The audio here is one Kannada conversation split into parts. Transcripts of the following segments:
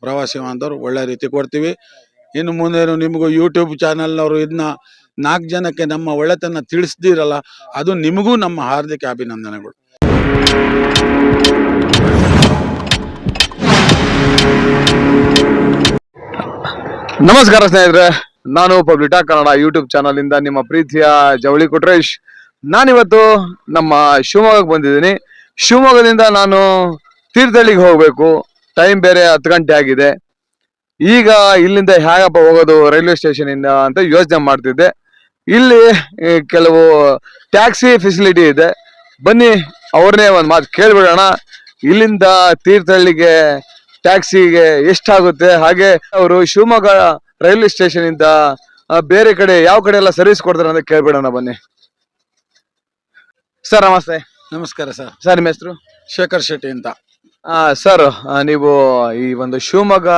ಪ್ರವಾಸಿ ಬಾಂಧವರು ಒಳ್ಳೆ ರೀತಿ ಕೊಡ್ತೀವಿ. ಇನ್ನು ಮುಂದೆ ನಿಮಗೂ ಯೂಟ್ಯೂಬ್ ಚಾನೆಲ್ನವರು ಇದನ್ನ 4 ಜನಕ್ಕೆ ನಮ್ಮ ಒಳ್ಳೆತನ ತಿಳಿಸ್ದಿರಲ್ಲ, ಅದು ನಿಮಗೂ ನಮ್ಮ ಹಾರ್ದಿಕ ಅಭಿನಂದನೆಗಳು. ನಮಸ್ಕಾರ ಸ್ನೇಹಿತರೆ, ನಾನು ಪಬ್ಲಿಟಾ ಕನ್ನಡ ಯೂಟ್ಯೂಬ್ ಚಾನಲ್ ಇಂದ ನಿಮ್ಮ ಪ್ರೀತಿಯ ಜವಳಿ ಕೊಟ್ರೇಶ್. ನಾನಿವತ್ತು ನಮ್ಮ ಶಿವಮೊಗ್ಗಕ್ಕೆ ಬಂದಿದ್ದೀನಿ. ಶಿವಮೊಗ್ಗದಿಂದ ನಾನು ತೀರ್ಥಹಳ್ಳಿಗೆ ಹೋಗ್ಬೇಕು. ಟೈಮ್ ಬೇರೆ 10 ಗಂಟೆ ಆಗಿದೆ. ಈಗ ಇಲ್ಲಿಂದ ಹೇಗಪ್ಪ ಹೋಗೋದು ರೈಲ್ವೆ ಸ್ಟೇಷನ್ ಇಂದ ಅಂತ ಯೋಚನೆ ಮಾಡ್ತಿದ್ದೆ. ಇಲ್ಲಿ ಕೆಲವು ಟ್ಯಾಕ್ಸಿ ಫೆಸಿಲಿಟಿ ಇದೆ, ಬನ್ನಿ ಅವ್ರನ್ನೇ ಒಂದು ಮಾತು ಕೇಳ್ಬಿಡೋಣ. ಇಲ್ಲಿಂದ ತೀರ್ಥಹಳ್ಳಿಗೆ ಟ್ಯಾಕ್ಸಿಗೆ ಎಷ್ಟಾಗುತ್ತೆ, ಹಾಗೆ ಅವರು ಶಿವಮೊಗ್ಗ ರೈಲ್ವೆ ಸ್ಟೇಷನ್ ಇಂದ ಬೇರೆ ಕಡೆ ಯಾವ ಕಡೆ ಎಲ್ಲ ಸರ್ವಿಸ್ ಕೊಡ್ತಾರೆ ಅಂತ ಕೇಳ್ಬಿಡೋಣ ಬನ್ನಿ. ಸರ್ ನಮಸ್ತೆ. ನಮಸ್ಕಾರ ಸರ್. ಸರ್ ನಿಮ್ಮ ಹೆಸರು? ಶೇಖರ್ ಶೆಟ್ಟಿ ಅಂತ. ಸರ್, ನೀವು ಈ ಒಂದು ಶಿವಮೊಗ್ಗ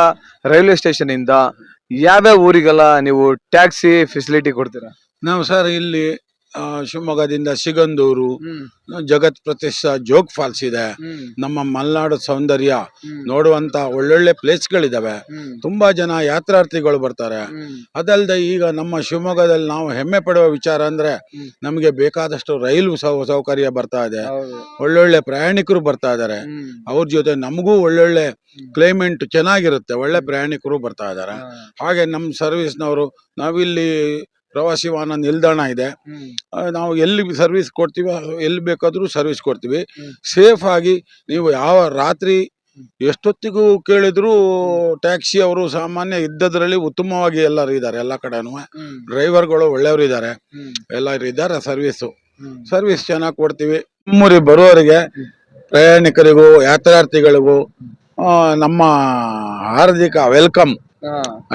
ರೈಲ್ವೆ ಸ್ಟೇಷನ್ ಇಂದ ಯಾವ್ಯಾವ ಊರಿಗೆಲ್ಲ ನೀವು ಟ್ಯಾಕ್ಸಿ ಫೆಸಿಲಿಟಿ ಕೊಡ್ತೀರಾ? ನಾವು ಸರ್ ಇಲ್ಲಿ ಶಿವಮೊಗ್ಗದಿಂದ ಸಿಗಂದೂರು, ಜಗತ್ ಪ್ರತಿಷ್ಠ ಜೋಗ್ ಫಾಲ್ಸ್ ಇದೆ. ನಮ್ಮ ಮಲೆನಾಡು ಸೌಂದರ್ಯ ನೋಡುವಂತ ಒಳ್ಳೊಳ್ಳೆ ಪ್ಲೇಸ್ಗಳಿದಾವೆ. ತುಂಬಾ ಜನ ಯಾತ್ರಾರ್ಥಿಗಳು ಬರ್ತಾರೆ. ಅದಲ್ಲದೆ ಈಗ ನಮ್ಮ ಶಿವಮೊಗ್ಗದಲ್ಲಿ ನಾವು ಹೆಮ್ಮೆ ಪಡುವ ವಿಚಾರ ಅಂದ್ರೆ ನಮಗೆ ಬೇಕಾದಷ್ಟು ರೈಲು ಸೌಕರ್ಯ ಬರ್ತಾ ಇದೆ. ಒಳ್ಳೊಳ್ಳೆ ಪ್ರಯಾಣಿಕರು ಬರ್ತಾ ಇದಾರೆ. ಅವ್ರ ಜೊತೆ ನಮಗೂ ಒಳ್ಳೊಳ್ಳೆ ಕ್ಲೈಮೇಟ್ ಚೆನ್ನಾಗಿರುತ್ತೆ, ಒಳ್ಳೆ ಪ್ರಯಾಣಿಕರು ಬರ್ತಾ ಇದಾರೆ. ಹಾಗೆ ನಮ್ಮ ಸರ್ವಿಸ್ನವರು, ನಾವಿಲ್ಲಿ ಪ್ರವಾಸಿ ವಾಹನ ನಿಲ್ದಾಣ ಇದೆ, ನಾವು ಎಲ್ಲಿ ಸರ್ವಿಸ್ ಕೊಡ್ತೀವಿ, ಎಲ್ಲಿ ಬೇಕಾದ್ರೂ ಸರ್ವಿಸ್ ಕೊಡ್ತೀವಿ. ಸೇಫ್ ಆಗಿ ನೀವು ಯಾವ ರಾತ್ರಿ ಎಷ್ಟೊತ್ತಿಗೂ ಕೇಳಿದ್ರು ಟ್ಯಾಕ್ಸಿ ಅವರು ಸಾಮಾನ್ಯ ಇದ್ದದ್ರಲ್ಲಿ ಉತ್ತಮವಾಗಿ ಎಲ್ಲರೂ ಇದ್ದಾರೆ. ಎಲ್ಲ ಕಡೆನೂ ಡ್ರೈವರ್ಗಳು ಒಳ್ಳೆಯವರು ಇದ್ದಾರೆ, ಎಲ್ಲರೂ ಇದ್ದಾರೆ. ಸರ್ವಿಸ್ ಚೆನ್ನಾಗಿ ಕೊಡ್ತೀವಿ. ನಮ್ಮೂರಿಗೆ ಬರುವವರಿಗೆ, ಪ್ರಯಾಣಿಕರಿಗೂ ಯಾತ್ರಾರ್ಥಿಗಳಿಗೂ ನಮ್ಮ ಹಾರ್ದಿಕ ವೆಲ್ಕಮ್.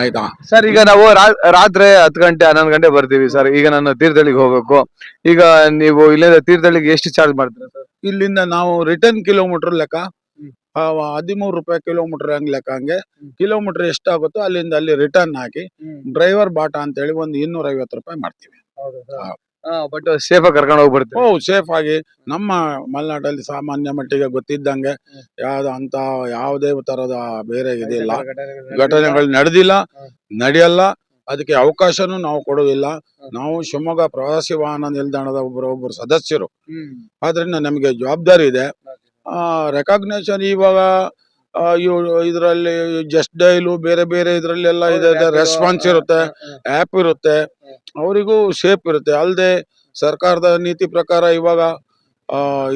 ಆಯ್ತಾ ಸರ್? ಈಗ ನಾವು ರಾತ್ರಿ 10 ಗಂಟೆ 11 ಗಂಟೆ ಬರ್ತೀವಿ ಸರ್. ಈಗ ನಾನು ತೀರ್ಥಹಳ್ಳಿಗೆ ಹೋಗ್ಬೇಕು. ಈಗ ನೀವು ಇಲ್ಲಿಂದ ತೀರ್ಥಹಳ್ಳಿಗೆ ಎಷ್ಟು ಚಾರ್ಜ್ ಮಾಡ್ತೀರಾ ಸರ್? ಇಲ್ಲಿಂದ ನಾವು ರಿಟರ್ನ್ ಕಿಲೋಮೀಟರ್ ಲೆಕ್ಕ 13 ರೂಪಾಯಿ ಕಿಲೋಮೀಟರ್ ಹಂಗ್ ಲೆಕ್ಕ. ಹಂಗೆ ಕಿಲೋಮೀಟರ್ ಎಷ್ಟಾಗುತ್ತೋ ಅಲ್ಲಿಂದ ಅಲ್ಲಿ ರಿಟರ್ನ್ ಹಾಕಿ ಡ್ರೈವರ್ ಬಾಟಾ ಅಂತ ಹೇಳಿ ಒಂದು 250 ರೂಪಾಯಿ ಮಾಡ್ತೀವಿ. ಬಟ್ ಸೇಫ್ ಆಗಿ ಕರ್ಕೊಂಡು ಹೋಗ್ಬಿಡ್ತೀವಿ. ಸೇಫ್ ಆಗಿ. ನಮ್ಮ ಮಲೆನಾಡಲ್ಲಿ ಸಾಮಾನ್ಯ ಮಟ್ಟಿಗೆ ಗೊತ್ತಿದ್ದಂಗೆ ಯಾವುದೇ ತರದ ಬೇರೆ ಇದಿಲ್ಲ, ಘಟನೆಗಳು ನಡೆಯಲ್ಲ. ಅದಕ್ಕೆ ಅವಕಾಶನೂ ನಾವು ಕೊಡೋದಿಲ್ಲ. ನಾವು ಶಿವಮೊಗ್ಗ ಪ್ರವಾಸಿ ವಾಹನ ನಿಲ್ದಾಣದ ಒಬ್ಬರು ಸದಸ್ಯರು, ಆದ್ರಿಂದ ನಮಗೆ ಜವಾಬ್ದಾರಿ ಇದೆ. ರೆಕಾಗ್ನೇಷನ್ ಇವಾಗ ಇದರಲ್ಲಿ ಜಸ್ಟ್ ಡೈಲು ಬೇರೆ ಬೇರೆ ಇದ್ರಲ್ಲೆಲ್ಲ ಇದೆ, ರೆಸ್ಪಾನ್ಸ್ ಇರುತ್ತೆ, ಆ್ಯಪ್ ಇರುತ್ತೆ, ಅವರಿಗೂ ಸೇಫ್ ಇರುತ್ತೆ. ಅಲ್ಲದೆ ಸರ್ಕಾರದ ನೀತಿ ಪ್ರಕಾರ ಇವಾಗ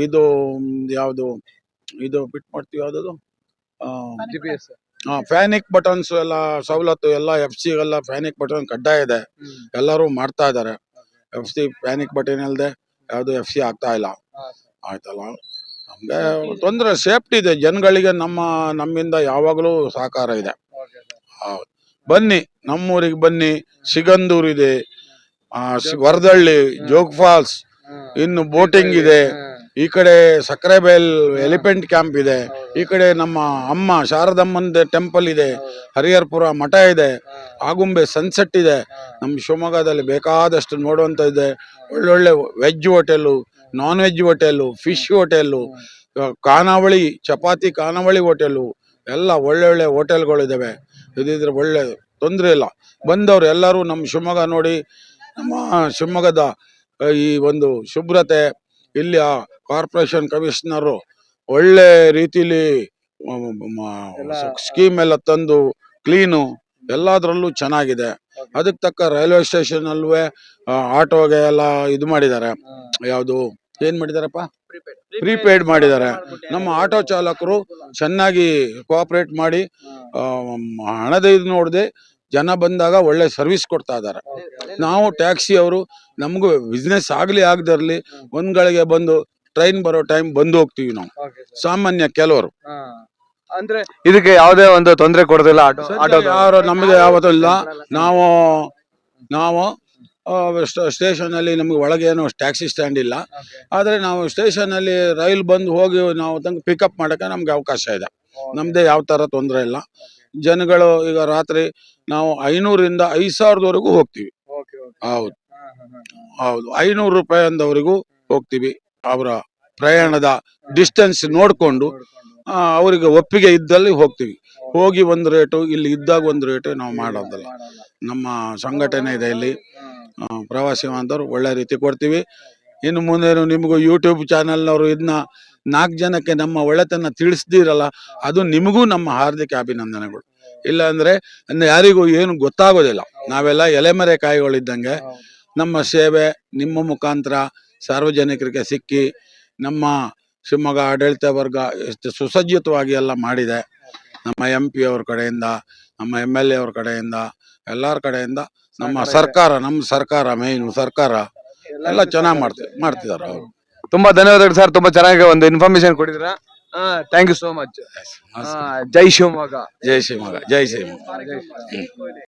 ಇದು ಯಾವುದು ಇದು ಬಿಟ್ ಮಾಡ್ತೀವಿ, ಯಾವ್ದು ಫ್ಯಾನಿಕ್ ಬಟನ್ಸ್ ಎಲ್ಲ ಸವಲತ್ತು ಎಲ್ಲ FC ಗೆಲ್ಲ ಫ್ಯಾನಿಕ್ ಬಟನ್ ಕಡ್ಡಾಯ ಇದೆ. ಎಲ್ಲರೂ ಮಾಡ್ತಾ ಇದ್ದಾರೆ. FC ಫ್ಯಾನಿಕ್ ಬಟನ್ ಇಲ್ಲದೆ ಯಾವ್ದು FC ಆಗ್ತಾ ಇಲ್ಲ. ಆಯ್ತಲ್ಲ, ನಮ್ಗೆ ತೊಂದರೆ, ಸೇಫ್ಟಿ ಇದೆ ಜನಗಳಿಗೆ. ನಮ್ಮಿಂದ ಯಾವಾಗಲೂ ಸಹಕಾರ ಇದೆ. ಹೌದು, ಬನ್ನಿ, ನಮ್ಮೂರಿಗೆ ಬನ್ನಿ. ಸಿಗಂದೂರ್ ಇದೆ, ವರದಳ್ಳಿ, ಜೋಗ್ ಫಾಲ್ಸ್, ಇನ್ನು ಬೋಟಿಂಗ್ ಇದೆ. ಈ ಕಡೆ ಸಕ್ರೆಬೈಲ್ ಎಲಿಫೆಂಟ್ ಕ್ಯಾಂಪ್ ಇದೆ. ಈ ಕಡೆ ನಮ್ಮ ಅಮ್ಮ ಶಾರದಮ್ಮನ ಟೆಂಪಲ್ ಇದೆ, ಹರಿಹರಪುರ ಮಠ ಇದೆ, ಆಗುಂಬೆ ಸನ್ಸೆಟ್ ಇದೆ. ನಮ್ಮ ಶಿವಮೊಗ್ಗದಲ್ಲಿ ಬೇಕಾದಷ್ಟು ನೋಡುವಂತ ಇದೆ. ಒಳ್ಳೊಳ್ಳೆ veg hotel, non veg hotel, fish hotel, ಖಾನಾವಳಿ, ಚಪಾತಿ ಖಾನಾವಳಿ ಹೋಟೆಲು, ಎಲ್ಲ ಒಳ್ಳೊಳ್ಳೆ ಹೋಟೆಲ್ಗಳು ಇದಾವೆ. ಇದಿದ್ರೆ ಒಳ್ಳೆ ತೊಂದರೆ ಇಲ್ಲ. ಬಂದವರು ಎಲ್ಲರೂ ನಮ್ಮ ಶಿವಮೊಗ್ಗ ನೋಡಿ, ನಮ್ಮ ಶಿವಮೊಗ್ಗದ ಈ ಒಂದು ಶುಭ್ರತೆ, ಇಲ್ಲಿ ಕಾರ್ಪೊರೇಷನ್ ಕಮಿಷನರು ಒಳ್ಳೆ ರೀತಿಲಿ ಸ್ಕೀಮ್ ಎಲ್ಲ ತಂದು ಕ್ಲೀನು ಎಲ್ಲದರಲ್ಲೂ ಚೆನ್ನಾಗಿದೆ. ಅದಕ್ಕೆ ತಕ್ಕ ರೈಲ್ವೆ ಸ್ಟೇಷನ್ ಅಲ್ಲೂ ಆಟೋಗೆ ಎಲ್ಲ ಇದು ಮಾಡಿದ್ದಾರೆ. ಯಾವುದು ಏನ್ ಮಾಡಿದಾರಪ್ಪ, ಪ್ರೀಪೇಡ್ ಮಾಡಿದ್ದಾರೆ. ನಮ್ಮ ಆಟೋ ಚಾಲಕರು ಚೆನ್ನಾಗಿ ಕೋಆಪರೇಟ್ ಮಾಡಿ ಹಣದ ಇದು ನೋಡದೆ ಜನ ಬಂದಾಗ ಒಳ್ಳೆ ಸರ್ವಿಸ್ ಕೊಡ್ತಾ ಇದ್ದಾರೆ. ನಾವು ಟ್ಯಾಕ್ಸಿ ಅವರು, ನಮಗೂ ಬಿಸ್ನೆಸ್ ಆಗ್ಲಿ ಆಗದಿರ್ಲಿ, ಒಂದ್ಗಳಿಗೆ ಬಂದು ಟ್ರೈನ್ ಬರೋ ಟೈಮ್ ಬಂದು ಹೋಗ್ತೀವಿ ನಾವು. ಸಾಮಾನ್ಯ ಕೆಲವರು ಅಂದ್ರೆ ಇದಕ್ಕೆ ಯಾವುದೇ ಒಂದು ತೊಂದರೆ ಕೊಡೋದಿಲ್ಲ ಆಟೋ ಯಾರು, ನಮಗೆ ಯಾವತ್ತೂ ಇಲ್ಲ. ನಾವು ಸ್ಟೇಷನ್ ಅಲ್ಲಿ ನಮ್ಗೆ ಒಳಗೆ ಏನೋ ಟ್ಯಾಕ್ಸಿ ಸ್ಟ್ಯಾಂಡ್ ಇಲ್ಲ, ಆದ್ರೆ ನಾವು ಸ್ಟೇಷನ್ ಅಲ್ಲಿ ರೈಲ್ ಬಂದು ಹೋಗಿ ನಾವು ತಂಗ ಪಿಕಪ್ ಮಾಡಕ್ಕೆ ನಮ್ಗೆ ಅವಕಾಶ ಇದೆ. ನಮ್ದೇ ಯಾವ ತರ ತೊಂದರೆ ಇಲ್ಲ. ಜನಗಳು ಈಗ ರಾತ್ರಿ ನಾವು 500ರಿಂದ 5000ವರೆಗೂ ಹೋಗ್ತೀವಿ. ಹೌದು, 500 ರೂಪಾಯಿ ಅಂದವರೆಗೂ ಹೋಗ್ತೀವಿ. ಅವರ ಪ್ರಯಾಣದ ಡಿಸ್ಟೆನ್ಸ್ ನೋಡ್ಕೊಂಡು ಅವರಿಗೆ ಒಪ್ಪಿಗೆ ಇದ್ದಲ್ಲಿ ಹೋಗ್ತೀವಿ. ಹೋಗಿ ಒಂದು ರೇಟು, ಇಲ್ಲಿ ಇದ್ದಾಗ ಒಂದು ರೇಟು ನಾವು ಮಾಡೋದಲ್ಲ. ನಮ್ಮ ಸಂಘಟನೆ ಇದೆ ಇಲ್ಲಿ, ಪ್ರವಾಸಿ ಬಾಂಧವರು ಒಳ್ಳೆ ರೀತಿ ಕೊಡ್ತೀವಿ. ಇನ್ನು ಮುಂದೆ ನಿಮಗೂ ಯೂಟ್ಯೂಬ್ ಚಾನಲ್ನವರು ಇದನ್ನ 4 ಜನಕ್ಕೆ ನಮ್ಮ ಒಳ್ಳೆತನ ತಿಳಿಸ್ದಿರಲ್ಲ, ಅದು ನಿಮಗೂ ನಮ್ಮ ಹಾರ್ದಿಕ ಅಭಿನಂದನೆಗಳು. ಇಲ್ಲ ಅಂದ್ರೆ ಯಾರಿಗೂ ಏನು ಗೊತ್ತಾಗೋದಿಲ್ಲ. ನಾವೆಲ್ಲ ಎಲೆಮರೆ ಕಾಯಿಗಳಿದ್ದಂಗೆ. ನಮ್ಮ ಸೇವೆ ನಿಮ್ಮ ಮುಖಾಂತರ ಸಾರ್ವಜನಿಕರಿಗೆ ಸಿಕ್ಕಿ ನಮ್ಮ ಶಿವಮೊಗ್ಗ ಆಡಳಿತ ವರ್ಗ ಎಷ್ಟು ಸುಸಜ್ಜಿತವಾಗಿ ಎಲ್ಲ ಮಾಡಿದೆ. ನಮ್ಮ MP ಅವ್ರ ಕಡೆಯಿಂದ, ನಮ್ಮ MLA ಅವ್ರ ಕಡೆಯಿಂದ, ಎಲ್ಲರ ಕಡೆಯಿಂದ, ನಮ್ಮ ಸರ್ಕಾರ ಮೇನ್ ಸರ್ಕಾರ ಎಲ್ಲ ಚೆನ್ನಾಗಿ ಮಾಡ್ತಿದ್ದಾರೆ ಅವರು. ತುಂಬಾ ಧನ್ಯವಾದಗಳು ಸರ್, ತುಂಬಾ ಚೆನ್ನಾಗಿ ಒಂದು ಇನ್ಫಾರ್ಮೇಶನ್ ಕೊಟ್ಟಿದ್ದೀರಾ. Thank you so much. ಜೈ ಶಿವಮೊಗ್ಗ. ಜೈ ಶಿವಮೊಗ್ಗ.